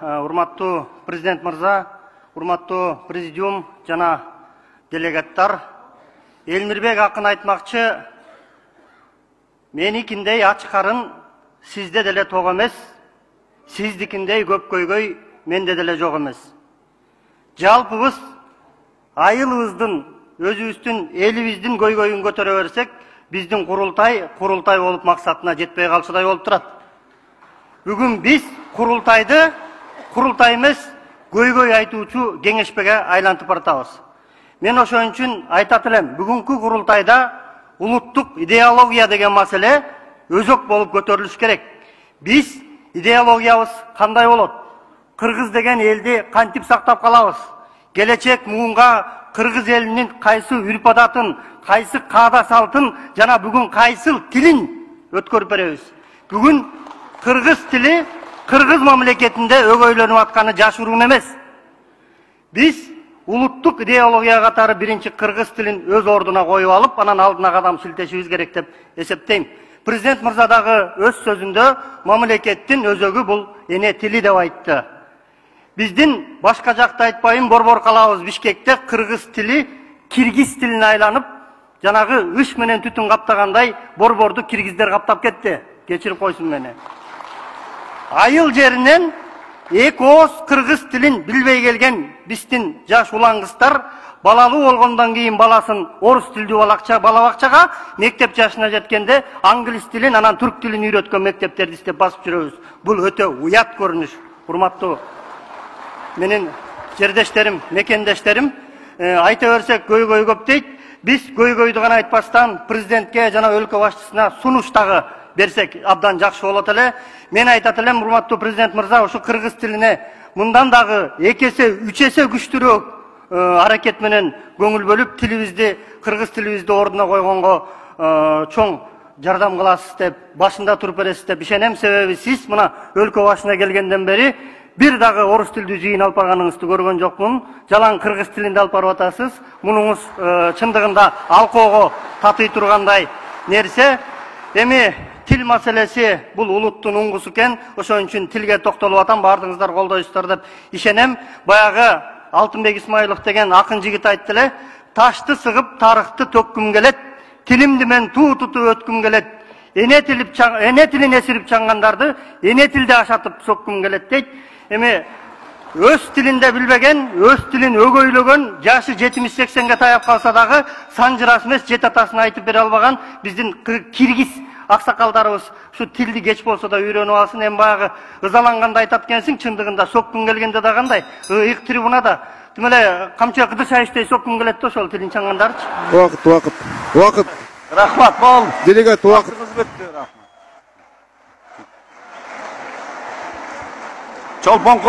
Урматтуу президент мырза, урматтуу президиум жана делегаттар, Элмирбек акын айтмакчы, меникиндей ачкарын сизде деле ток эмес, сиздикиндей көп көйгөй менде деле жок эмес. Жалпыбыз айылыбыздын, өзүбүздүн, элибиздин көйгөйүн көтөрө берсек, биздин курултай болуп максатына жетпей калчудай болуп турат. Бүгүн биз курултай эмес, көйгөй айтуучу кеңешпеге айлантып баратабыз. Мен ошон үчүн айтат элем, бүгүнкү курултайда улуттук идеология деген маселе өзөк болуп көтөрүлүш керек. Биз идеологиябыз кандай болот? Кыргыз деген элди кантип сактап калабыз? Келечек муунга кыргыз элинин кайсы үрп адатын, кайсы каада салтын жана бүгүн кайсыл тилин өткөрүп беребиз. Бүгүн кыргыз тили кыргыз мамлекетинде өгөйлөнүп атканы жашыруун эмес. Биз улуттук идеология катары биринчи кыргыз тилин өз ордуна коюп алып, анан алдына кадам силтешибиз керек деп эсептейм. Президент мырза дагы өз сөзүндө мамлекеттин өзөгү бул эне тили деп айтты. Биздин башка жакта айтпайын, борбор калабыз Бишкекте кыргыз тили киргиз тилине айланып, жанагы ыш менен түтүн каптагандай борборду киргиздер каптап кетти. Кечирип койсун мени. Айыл жеринен эки ооз кыргыз тилин билбей келген биздин жаш улан кыздар балалуу болгондон кийин баласын орус тилдүү бала бакчага, мектеп жашына жеткенде англис тилин, анан түрк тилин үйрөткөн мектептерди издеп басып жүрөбүз. Бул өтө уят көрүнүш. Урматтуу менин жердештерим, мекендештерим, айта берсек көйгөй көп дейт. Биз көйгөйдү гана айтпастан президентке жана өлкө башчысына сунуш дагы берсек абдан жакшы болот эле. Мен айтат элем, урматтуу президент мырза, ушу кыргыз тилине мындан дагы 2 эсе 3 эсе күчтүүрөөк аракет менен көңүл бөлүп, тилибизди, кыргыз тилибизди ордуна койгонго чоң жардам кыласыз деп, башында туруп бересиз деп ишенем. Себеби сиз мына өлкө башына келгенден бери бир дагы орус тилдүү жыйын алып барганыңызды көргөн жокмун. Жалаң кыргыз тилинде алып барып атасыз. Мунуңуз чындыгында алкоого татый тургандай нерсе. Эми тил маселеси бул улуттун уңгусу экен. Ошон үчүн тилге токтолуп атам, баардыгыңыздар колдойсуздар деп ишенем. Баягы Алтынбек Исмаилов деген акын жигит айтты эле, ташты сыгып тарыхты төккүм келет, тилимди мен тутуп өткүм келет. Эне тилин эсирип чаңгандарды эне тилде ашатып соккум келет дейт. Эми өз тилинде билбеген, өз тилин өгөйлөгөн, жашы 70-80ге таяп калса дагы санжырас эмес, жет атасын айтып бере албаган биздин киргиз аксакалдарыбыз ушу тилди кеч болсо да үйрөнүп алсын. Эми баягы ызаланганда айтат экенсиң, чындыгында соккун келгенде да кандай? Ыйык трибунада тим эле камчы кыдырча иштей соккун келет да ошол тилин чаңгандарчы. Убакыт. Рахмат, болду. Делегат убакыт. Чолпон